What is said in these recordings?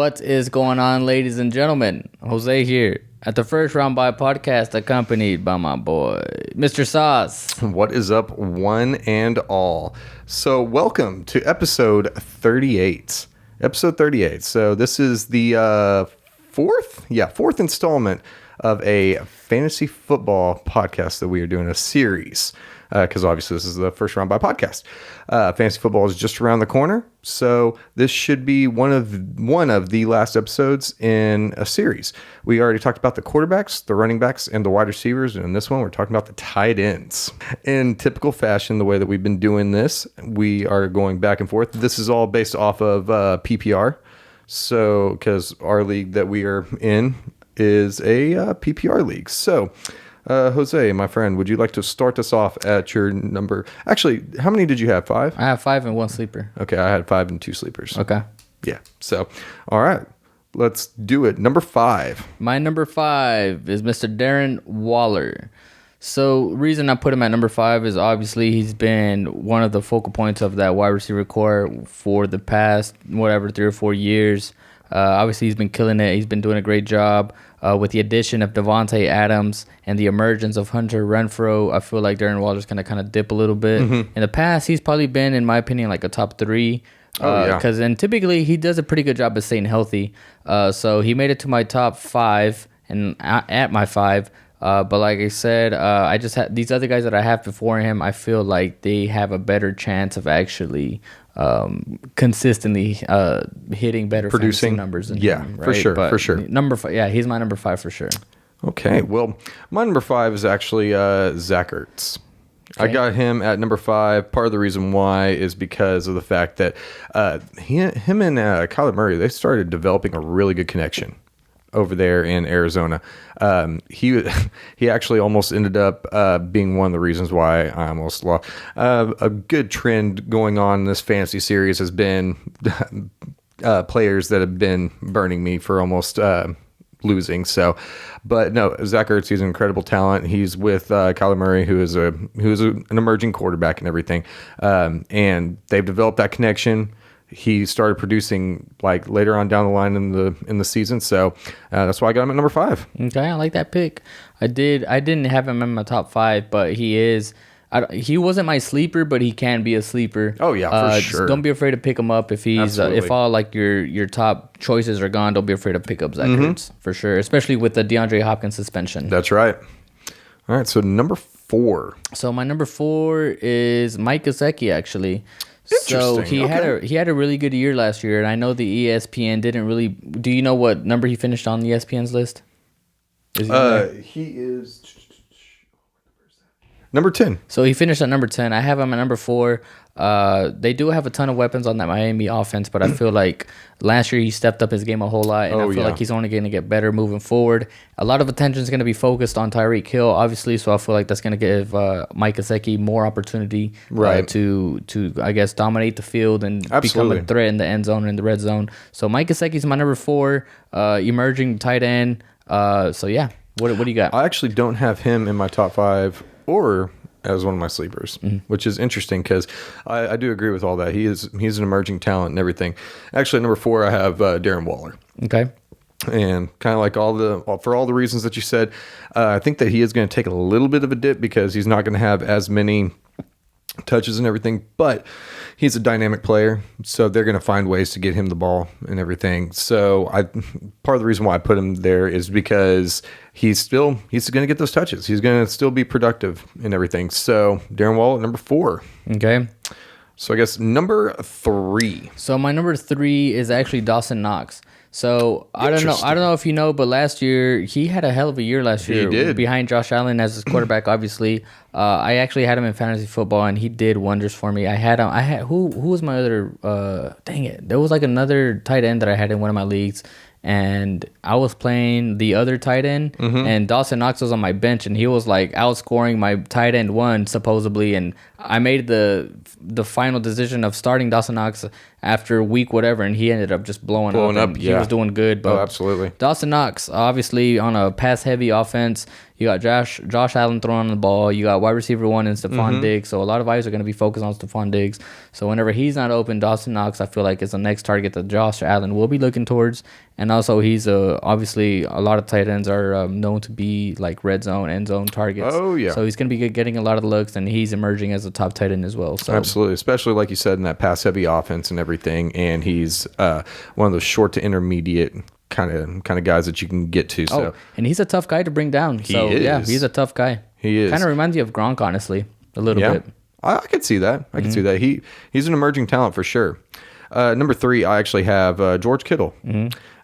What is going on, ladies and gentlemen? Jose here at the First Round By podcast, accompanied by my boy, Mr. Soss. What is up, one and all? So welcome to episode 38. Episode 38. So this is the fourth installment of a fantasy football podcast that we are doing a series. Because obviously this is the First Round By podcast. Fantasy football is just around the corner, so this should be one of the last episodes in a series. We already talked about the quarterbacks, the running backs, and the wide receivers, and in this one we're talking about the tight ends. In typical fashion, the way that we've been doing this, we are going back and forth. This is all based off of PPR, so because our league that we are in is a PPR league, so. Jose, my friend, would you like to start us off at your number? Actually, how many did you have? 5? I have 5 and 1 sleeper. Okay, I had 5 and 2 sleepers. Okay. Yeah. So, all right, let's do it. Number 5. My number 5 is Mr. Darren Waller. So, reason I put him at number 5 is obviously he's been one of the focal points of that wide receiver core for the past 3 or 4 years. Obviously, he's been killing it. He's been doing a great job. With the addition of Devontae Adams and the emergence of Hunter Renfrow, I feel like Darren Waller's going to kind of dip a little bit. Mm-hmm. In the past, he's probably been, in my opinion, like a top 3. Because then typically he does a pretty good job of staying healthy. So he made it to my top 5 and at my 5. But like I said, I just had these other guys that I have before him. I feel like they have a better chance of actually consistently hitting better producing numbers than him, right? for sure. Number 5, yeah, he's my number 5 for sure. Okay, well, my number 5 is actually Zach Ertz. Okay. I got him at number 5. Part of the reason why is because of the fact that him and Kyler Murray, they started developing a really good connection over there in Arizona. He actually almost ended up being one of the reasons why I almost lost. A good trend going on in this fantasy series has been players that have been burning me for almost losing. So, but no, Zach Ertz, he's an incredible talent. He's with Kyler Murray, who is an emerging quarterback and everything. And they've developed that connection. He started producing like later on down the line in the season, so that's why I got him at number 5. Okay, I like that pick. I didn't have him in my top 5, but he is. He wasn't my sleeper, but he can be a sleeper. Oh yeah, for sure. Don't be afraid to pick him up if he's if all like your top choices are gone. Don't be afraid to pick up Zach Ertz for sure, especially with the DeAndre Hopkins suspension. That's right. All right, so number 4. So my number 4 is Mike Gesicki, actually. So he had a really good year last year, and I know the ESPN didn't really. Do you know what number he finished on the ESPN's list? He is number 10. So he finished at number 10. I have him at number 4. They do have a ton of weapons on that Miami offense, but I feel like last year he stepped up his game a whole lot, and I feel like he's only going to get better moving forward. A lot of attention is going to be focused on Tyreek Hill, obviously, so I feel like that's going to give Mike Gesicki more opportunity to I guess dominate the field and become a threat in the end zone and in the red zone. So Mike Gesicki is my number 4, emerging tight end. So yeah, what do you got? I actually don't have him in my top 5 or as one of my sleepers, which is interesting because I do agree with all that. He's an emerging talent and everything. Actually, number 4, I have Darren Waller. Okay. And kind of like for all the reasons that you said, I think that he is going to take a little bit of a dip because he's not going to have as many touches and everything, but he's a dynamic player, so they're going to find ways to get him the ball and everything. So part of the reason why I put him there is because he's going to get those touches. He's going to still be productive and everything. So Darren Waller, number 4. Okay. So I guess number 3. So my number 3 is actually Dawson Knox. So I don't know if you know, but last year he had a hell of a year last year. He did. Behind Josh Allen as his quarterback, obviously. I actually had him in fantasy football, and he did wonders for me. Who was my other? Dang it, there was like another tight end that I had in one of my leagues, and I was playing the other tight end, and Dawson Knox was on my bench, and he was like outscoring my tight end 1 supposedly, and I made the final decision of starting Dawson Knox after week whatever, and he ended up just blowing up. Yeah. He was doing good, but absolutely. Dawson Knox, obviously on a pass heavy offense, You got Josh Allen throwing the ball. You got wide receiver 1 and Stephon Diggs. So a lot of eyes are going to be focused on Stephon Diggs. So whenever he's not open, Dawson Knox, I feel like is the next target that Josh Allen will be looking towards. And also, he's obviously a lot of tight ends are known to be like red zone, end zone targets. Oh, yeah. So he's going to be getting a lot of the looks, and he's emerging as a top tight end as well. So absolutely, especially like you said in that pass heavy offense and everything. And he's one of those short to intermediate kind of guys that you can get to. So and he's a tough guy to bring down. So yeah, he's a tough guy. He is. Kind of reminds you of Gronk, honestly, a little bit. I could see that. I could see that. He's an emerging talent for sure. Number 3, I actually have George Kittle.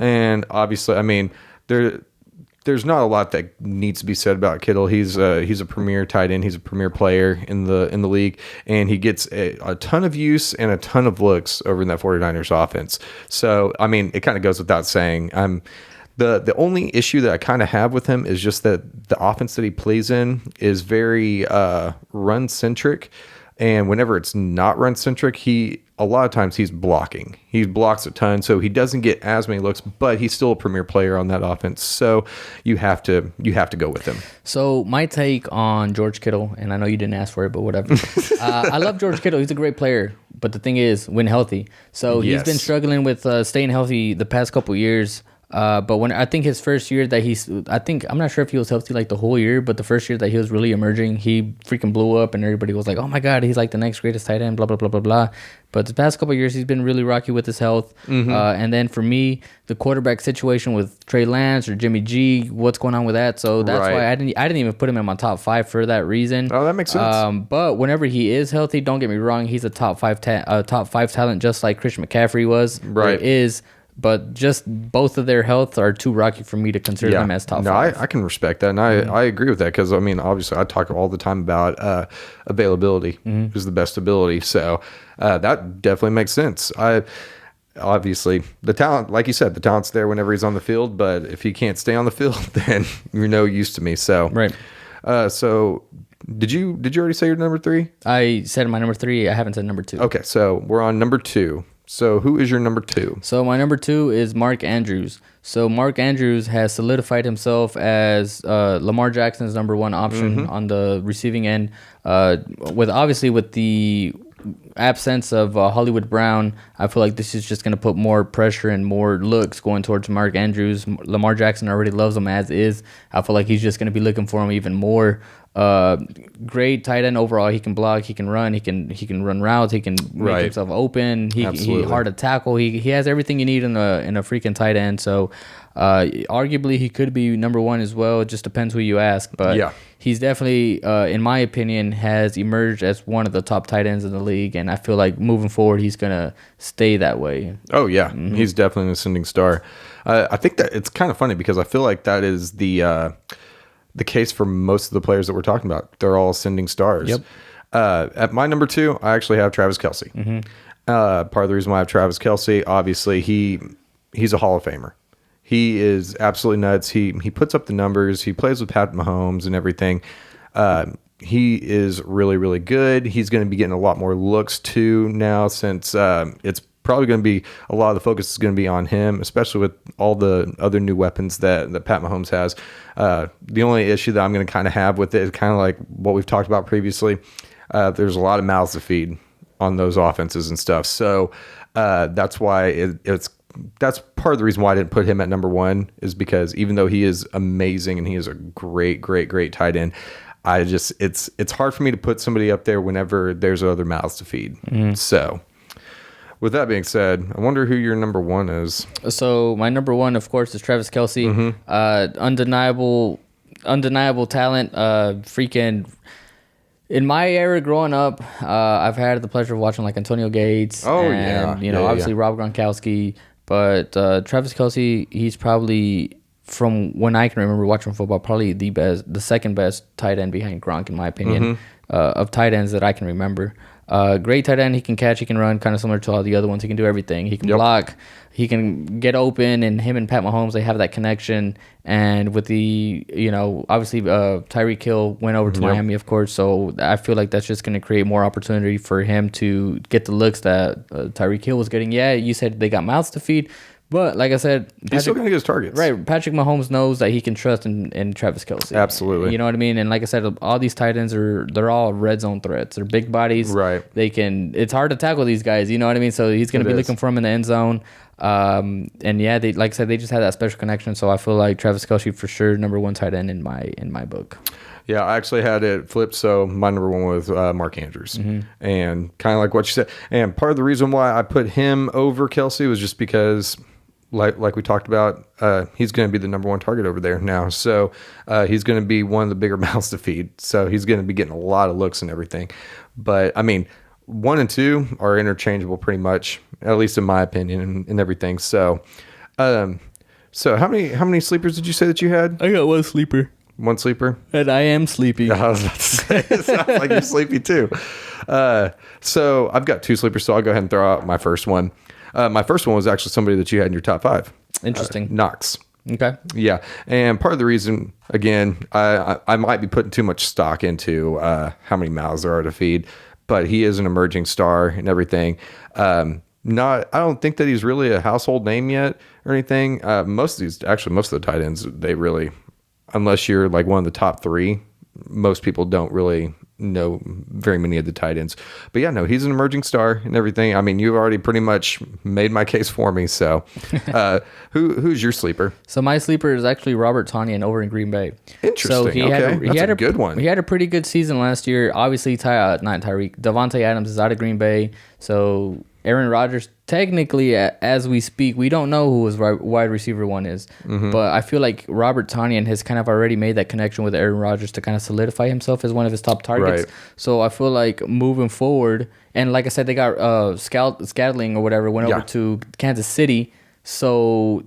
And obviously, I mean, there's not a lot that needs to be said about Kittle. He's a premier tight end. He's a premier player in the league, and he gets a ton of use and a ton of looks over in that 49ers offense. So, I mean, it kind of goes without saying. The only issue that I kind of have with him is just that the offense that he plays in is very run-centric. And whenever it's not run-centric, a lot of times he's blocking. He blocks a ton, so he doesn't get as many looks, but he's still a premier player on that offense. So you have to go with him. So my take on George Kittle, and I know you didn't ask for it, but whatever. I love George Kittle. He's a great player, but the thing is, when healthy. So he's been struggling with staying healthy the past couple years. But when I think his first year that I'm not sure if he was healthy like the whole year, but the first year that he was really emerging, he freaking blew up, and everybody was like, "Oh my God, he's like the next greatest tight end." Blah blah blah blah blah. But the past couple of years, he's been really rocky with his health. And then for me, the quarterback situation with Trey Lance or Jimmy G, what's going on with that? So that's why I didn't even put him in my top 5 for that reason. Oh, that makes sense. But whenever he is healthy, don't get me wrong, he's a top 5 talent, just like Christian McCaffrey was. Right. But just both of their health are too rocky for me to consider them as top 5. I can respect that, and I agree with that because, I mean, obviously I talk all the time about availability is the best ability. So that definitely makes sense. Obviously, the talent, like you said, the talent's there whenever he's on the field, but if he can't stay on the field, then you're no use to me. So right. So did you already say your number 3? I said my number 3. I haven't said number 2. Okay, so we're on number 2. So who is your number 2? So my number 2 is Mark Andrews. So Mark Andrews has solidified himself as Lamar Jackson's number 1 option on the receiving end. With the absence of Hollywood Brown, I feel like this is just going to put more pressure and more looks going towards Mark Andrews. Lamar Jackson already loves him as is. I feel like he's just going to be looking for him even more. Great tight end overall. He can block, he can run, he can run routes, he can make himself open. He hard to tackle. He has everything you need in a freaking tight end. So arguably he could be number 1 as well. It just depends who you ask. But he's definitely, in my opinion, has emerged as one of the top tight ends in the league, and I feel like moving forward he's gonna stay that way. Oh yeah, he's definitely an ascending star. I think that it's kind of funny because I feel like that is the case for most of the players that we're talking about. They're all ascending stars. Yep. At my number 2, I actually have Travis Kelsey. Part of the reason why I have Travis Kelsey, obviously, he's a Hall of Famer. He is absolutely nuts. He puts up the numbers. He plays with Pat Mahomes and everything. He is really, really good. He's going to be getting a lot more looks too now since it's probably going to be a lot of the focus is going to be on him, especially with all the other new weapons that Pat Mahomes has. The only issue that I'm going to kind of have with it is kind of like what we've talked about previously. There's a lot of mouths to feed on those offenses and stuff. So that's why that's part of the reason why I didn't put him at number 1 is because even though he is amazing and he is a great, great, great tight end, it's hard for me to put somebody up there whenever there's other mouths to feed. So with that being said, I wonder who your number 1 is. So my number 1, of course, is Travis Kelsey. Undeniable talent. Freaking. In my era growing up, I've had the pleasure of watching like Antonio Gates. Obviously Rob Gronkowski. But Travis Kelsey, he's probably, from when I can remember watching football, probably the second best tight end behind Gronk, in my opinion, of tight ends that I can remember. Great tight end. He can catch, he can run, kind of similar to all the other ones. He can do everything. He can block, he can get open, and him and Pat Mahomes, they have that connection. And with the, obviously Tyreek Hill went over to Miami, of course, so I feel like that's just going to create more opportunity for him to get the looks that Tyreek Hill was getting. Yeah, you said they got mouths to feed, But like I said, he's still going to get his targets. Right. Patrick Mahomes knows that he can trust in Travis Kelsey. Absolutely. You know what I mean? And like I said, all these tight ends they're all red zone threats. They're big bodies. Right. It's hard to tackle these guys. You know what I mean? So he's going to be looking for him in the end zone. And yeah, like I said, they just had that special connection. So I feel like Travis Kelsey for sure number 1 tight end in my book. Yeah, I actually had it flipped. So my number 1 was Mark Andrews, and kind of like what you said. And part of the reason why I put him over Kelsey was just because, like we talked about, he's going to be the number 1 target over there now. So he's going to be one of the bigger mouths to feed. So he's going to be getting a lot of looks and everything. But I mean, 1 and 2 are interchangeable pretty much, at least in my opinion, and everything. So, so how many sleepers did you say that you had? I got 1 sleeper. 1 sleeper? And I am sleepy. I was about to say, it sounds like you're sleepy too. So I've got 2 sleepers, so I'll go ahead and throw out my first one. My first one was actually somebody that you had in your top 5. Interesting. Knox. Okay. Yeah. And part of the reason, again, I might be putting too much stock into how many mouths there are to feed, but he is an emerging star and everything. I don't think that he's really a household name yet or anything. Most of the tight ends, they really, unless you're like one of the top 3, most people don't really know very many of the tight ends. But yeah, no, he's an emerging star and everything. I mean, you've already pretty much made my case for me. So who's your sleeper? So my sleeper is actually Robert Tonyan over in Green Bay. Interesting. So he had a good one. He had a pretty good season last year. Obviously, not Tyreek. Devontae Adams is out of Green Bay. So Aaron Rodgers, technically, as we speak, we don't know who his wide receiver 1 is. But I feel like Robert Tonyan has kind of already made that connection with Aaron Rodgers to kind of solidify himself as one of his top targets. Right. So I feel like moving forward, and like I said, they got Scatling or whatever, went over to Kansas City. So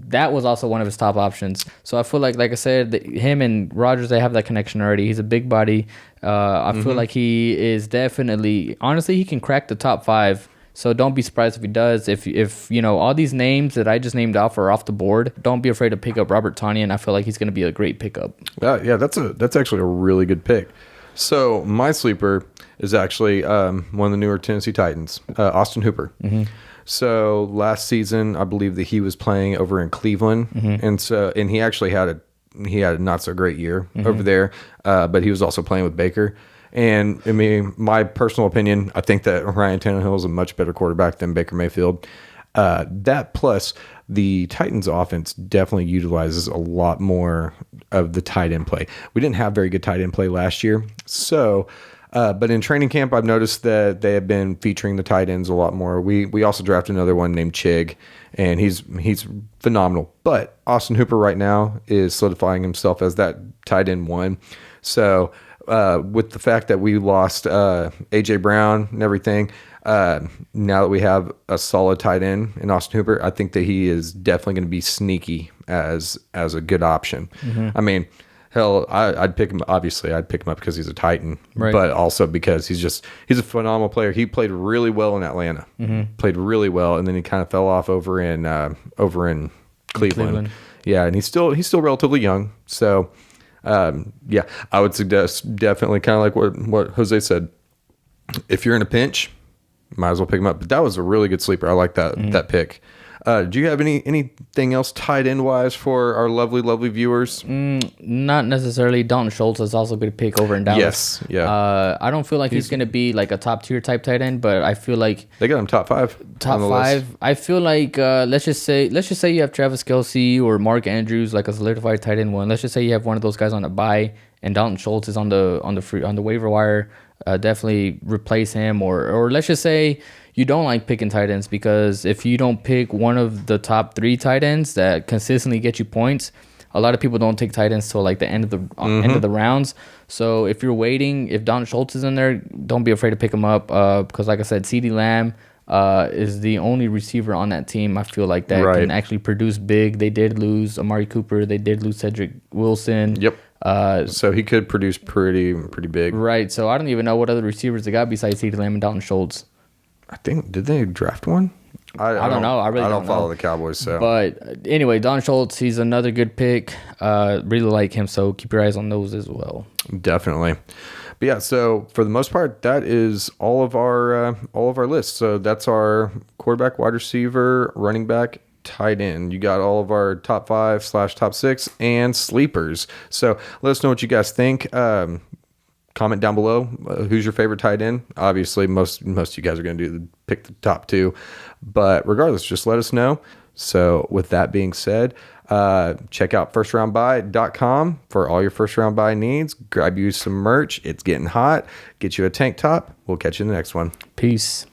that was also one of his top options. So I feel like I said, him and Rodgers, they have that connection already. He's a big body. I feel like he is definitely, honestly, he can crack the top 5. So don't be surprised if he does. If you know all these names that I just named off are off the board, don't be afraid to pick up Robert Tonyan. I feel like he's going to be a great pickup. Yeah, that's actually a really good pick. So my sleeper is actually one of the newer Tennessee Titans, Austin Hooper. So last season, I believe that he was playing over in Cleveland, and he actually had a not so great year over there, but he was also playing with Baker. And I mean, my personal opinion, I think that Ryan Tannehill is a much better quarterback than Baker Mayfield. That plus the Titans offense definitely utilizes a lot more of the tight end play. We didn't have very good tight end play last year. So, but in training camp, I've noticed that they have been featuring the tight ends a lot more. We also drafted another one named Chig, and he's phenomenal. But Austin Hooper right now is solidifying himself as that tight end 1. So, with the fact that we lost A.J. Brown and everything, now that we have a solid tight end in Austin Hooper, I think that he is definitely going to be sneaky as a good option. I mean, hell, I'd pick him. Obviously, I'd pick him up because he's a Titan, but also because he's a phenomenal player. He played really well in Atlanta, played really well, and then he kind of fell off over in Cleveland. Yeah, and he's still relatively young, so. Yeah, I would suggest definitely kind of like what Jose said. If you're in a pinch, might as well pick him up. But that was a really good sleeper. I like that pick. Do you have anything else tight end wise for our lovely viewers? Not necessarily. Dalton Schultz is also a good pick over in Dallas. Yes, yeah. I don't feel like he's going to be like a top tier type tight end, but I feel like they got him top 5. Top 5. I feel like let's just say you have Travis Kelsey or Mark Andrews like a solidified tight end 1. Let's just say you have one of those guys on a bye and Dalton Schultz is on the waiver wire. Definitely replace him, or let's just say you don't like picking tight ends, because if you don't pick one of the top 3 tight ends that consistently get you points, a lot of people don't take tight ends till like the end of the rounds. So if you're waiting, if Don Schultz is in there, don't be afraid to pick him up, because like I said, CeeDee Lamb is the only receiver on that team I feel like that can actually produce big. They did lose Amari Cooper, they did lose Cedric Wilson. Yep. So he could produce pretty big. Right. So I don't even know what other receivers they got besides CeeDee Lamb and Dalton Schultz. I think, did they draft one? I don't know. I don't follow know. the Cowboys. So, but anyway, Don Schultz, he's another good pick. Really like him, so keep your eyes on those as well. Definitely. But yeah, so for the most part, that is all of our lists. So that's our quarterback, wide receiver, running back, tight end. You got all of our top 5/top 6 and sleepers. So let us know what you guys think. Comment down below. Who's your favorite tight end? Obviously, most of you guys are going to pick the top 2. But regardless, just let us know. So with that being said, check out firstroundbuy.com for all your first round buy needs. Grab you some merch. It's getting hot. Get you a tank top. We'll catch you in the next one. Peace.